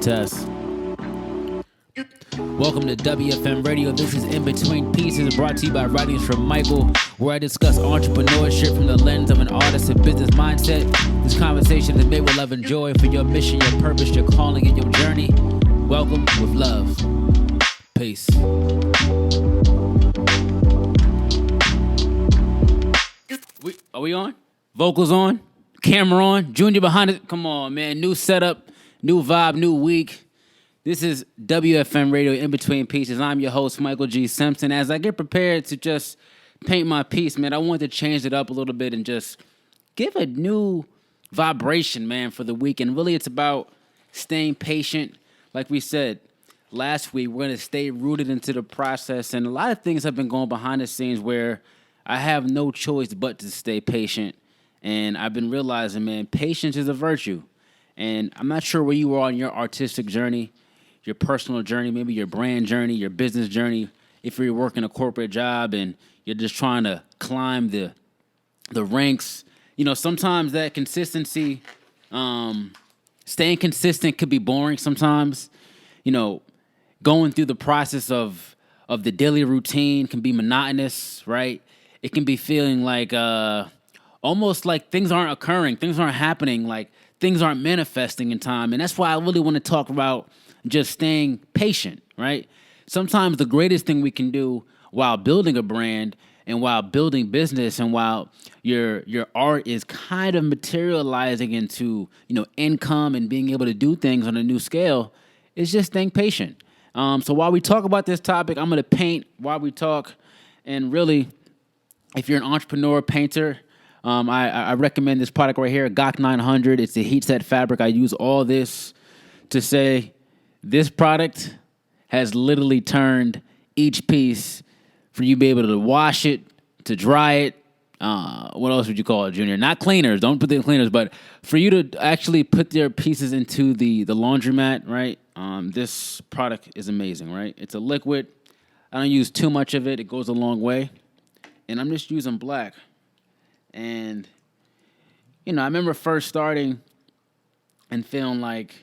test. Welcome to WFM Radio. This is In Between Pieces, brought to you by Writings from Michael, where I discuss entrepreneurship from the lens of an artist and business mindset. This conversation is made with love and joy for your mission, your purpose, your calling, and your journey. Welcome with love. Peace. Are we on? Vocals on? Camera on? Junior behind it? Come on, man. New setup, new vibe, new week. This is WFM Radio In Between Pieces. I'm your host, Michael G. Simpson. As I get prepared to just paint my piece, man, I want to change it up a little bit and just give a new vibration, man, for the week. And really, it's about staying patient. Like we said last week, we're going to stay rooted into the process. And a lot of things have been going behind the scenes where I have no choice but to stay patient. And I've been realizing, man, patience is a virtue. And I'm not sure where you are on your artistic journey, your personal journey, maybe your brand journey, your business journey. If you're working a corporate job and you're just trying to climb the ranks, you know, sometimes that consistency, staying consistent could be boring sometimes. You know, going through the process of the daily routine can be monotonous, right? It can be feeling like almost like things aren't occurring, things aren't happening, like things aren't manifesting in time. And that's why I really want to talk about just staying patient, right? Sometimes the greatest thing we can do while building a brand and while building business and while your art is kind of materializing into, you know, income and being able to do things on a new scale is just staying patient. So while we talk about this topic, I'm going to paint while we talk. And really, if you're an entrepreneur, painter, I recommend this product right here, GOC 900. It's a heat set fabric. I use all this to say this product has literally turned each piece for you to be able to wash it, to dry it. What else would you call it, Junior? Not cleaners. Don't put the cleaners, but for you to actually put their pieces into the laundromat, right? This product is amazing, right? It's a liquid. I don't use too much of it. It goes a long way. And I'm just using black. And, you know, I remember first starting and feeling like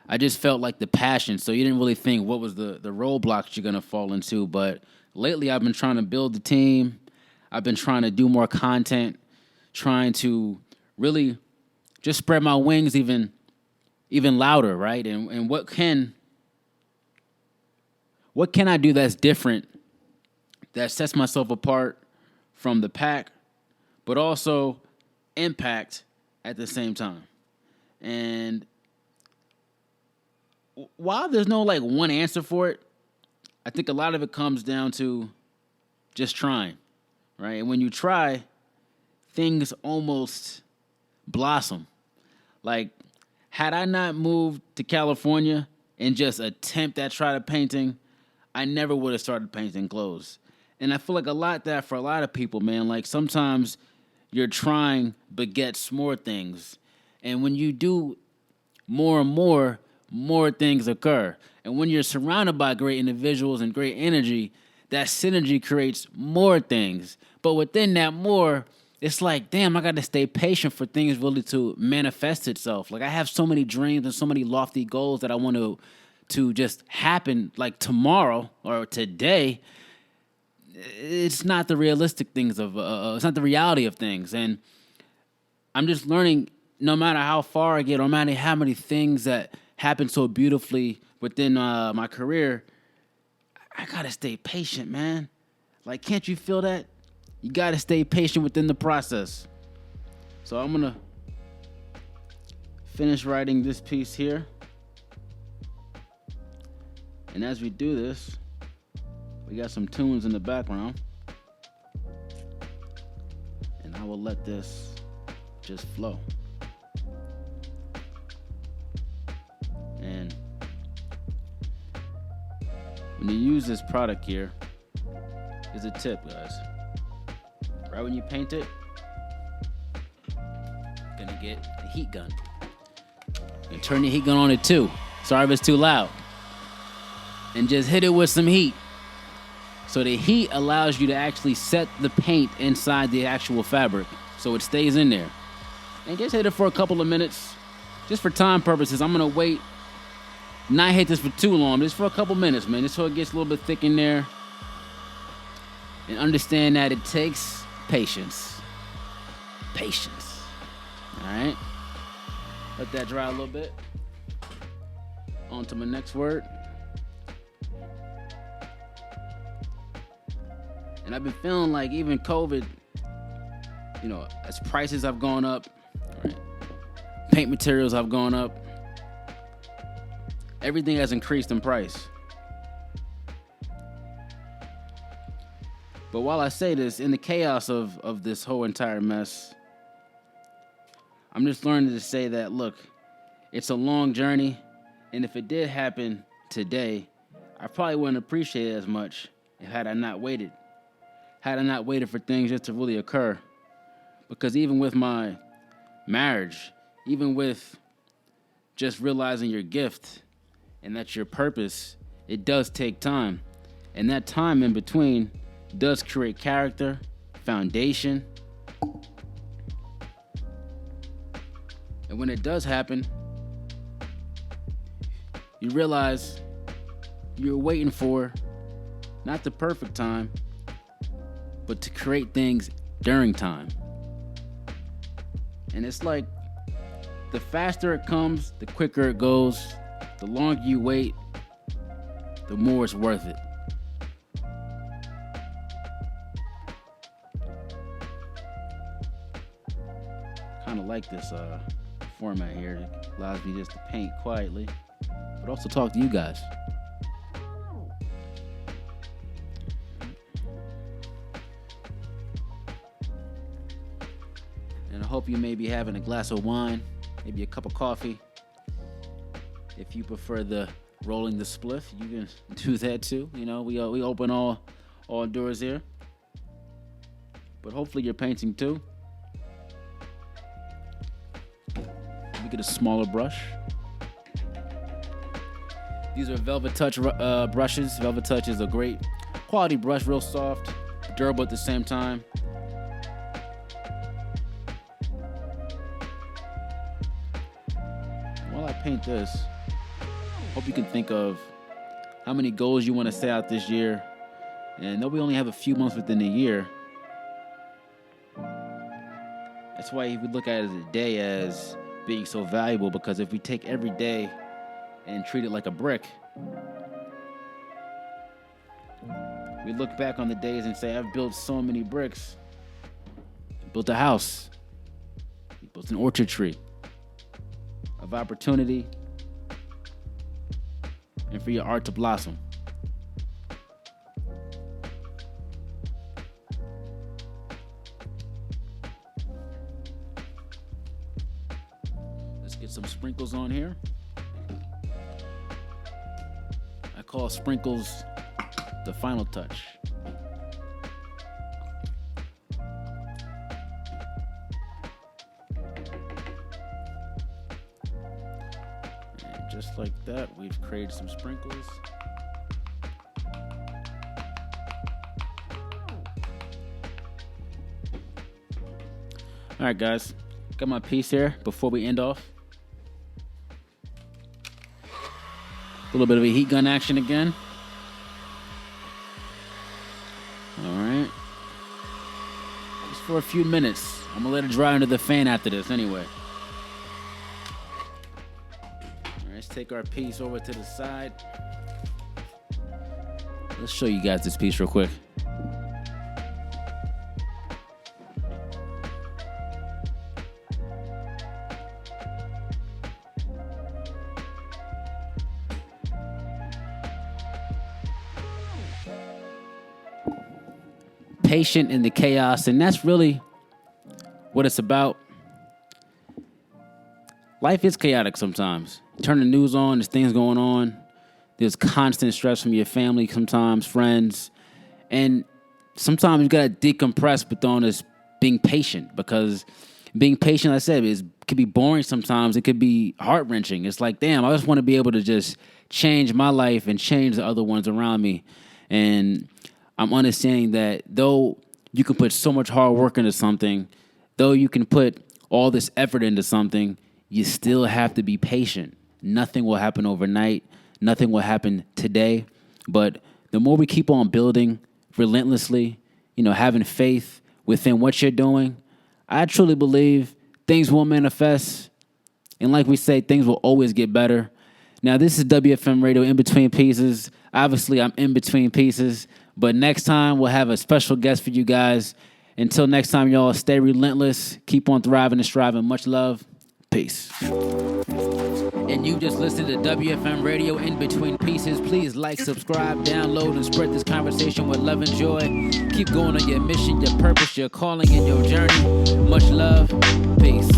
I just felt like the passion. So you didn't really think what was the roadblocks you're going to fall into. But lately I've been trying to build the team. I've been trying to do more content, trying to really just spread my wings even louder, right? And what can I do that's different, that sets myself apart from the pack, but also impact at the same time? And while there's no like one answer for it, I think a lot of it comes down to just trying, right? And when you try, things almost blossom. Like, had I not moved to California and just attempt at try to painting, I never would have started painting clothes. And I feel like that for a lot of people, man, like sometimes you're trying begets more things. And when you do more and more things occur. And when you're surrounded by great individuals and great energy, that synergy creates more things. But within that more, it's like, damn, I got to stay patient for things really to manifest itself. Like I have so many dreams and so many lofty goals that I want to just happen like tomorrow or today. It's not the realistic things it's not the reality of things. And I'm just learning, no matter how far I get, no matter how many things that happen so beautifully within my career, I gotta stay patient, man. Like, can't you feel that? You gotta stay patient within the process. So I'm gonna finish writing this piece here. And as we do this, we got some tunes in the background. And I will let this just flow. And when you use this product here, is a tip, guys. Right when you paint it, you're gonna get a heat gun. And turn your heat gun on it too. Sorry if it's too loud. And just hit it with some heat. So the heat allows you to actually set the paint inside the actual fabric so it stays in there. And just hit it for a couple of minutes. Just for time purposes, I'm gonna wait not hit this for too long, but just for a couple minutes, man. Just so it gets a little bit thick in there. And understand that it takes patience. Patience. All right? Let that dry a little bit. On to my next word. And I've been feeling like even COVID, as prices have gone up, right, paint materials have gone up, everything has increased in price. But while I say this, in the chaos of this whole entire mess, I'm just learning to say that, look, it's a long journey, and if it did happen today, I probably wouldn't appreciate it as much had I not waited. Had I not waited for things just to really occur. Because even with my marriage, even with just realizing your gift and that's your purpose, it does take time. And that time in between does create character, foundation. And when it does happen, you realize you're waiting for not the perfect time, but to create things during time. And it's like the faster it comes, the quicker it goes. The longer you wait, the more it's worth it. Kind of like this format here. It allows me just to paint quietly, but also talk to you guys. And I hope you may be having a glass of wine, maybe a cup of coffee. If you prefer the rolling the spliff, you can do that too. We open all doors here. But hopefully you're painting too. Let me get a smaller brush. These are Velvet Touch brushes. Velvet Touch is a great quality brush, real soft, durable at the same time. While I paint this, hope you can think of how many goals you want to set out this year. And though we only have a few months within the year, that's why we look at it as a day as being so valuable, because if we take every day and treat it like a brick, we look back on the days and say, I've built so many bricks. I built a house. I built an orchard tree of opportunity and for your art to blossom. Let's get some sprinkles on here. I call sprinkles the final touch. And just like that, we've created some sprinkles. All right, guys, got my piece here before we end off. A little bit of a heat gun action again. All right. Just for a few minutes. I'm gonna let it dry under the fan after this anyway. All right, let's take our piece over to the side. Let's show you guys this piece real quick. Patient in the chaos, and that's really what it's about. Life is chaotic sometimes. Turn the news on, there's things going on. There's constant stress from your family, sometimes friends. And sometimes you gotta decompress, but on this being patient, because being patient, like I said, could be boring sometimes. It could be heart-wrenching. It's like, damn, I just want to be able to just change my life and change the other ones around me. And I'm understanding that though you can put so much hard work into something, though you can put all this effort into something, you still have to be patient. Nothing will happen overnight. Nothing will happen today. But the more we keep on building relentlessly, having faith within what you're doing, I truly believe things will manifest. And like we say, things will always get better. Now, this is WFM Radio In Between Pieces. Obviously, I'm in between pieces. But next time, we'll have a special guest for you guys. Until next time, y'all, stay relentless. Keep on thriving and striving. Much love. Peace. And you just listened to WFM Radio In Between Pieces. Please like, subscribe, download, and spread this conversation with love and joy. Keep going on your mission, your purpose, your calling, and your journey. Much love. Peace.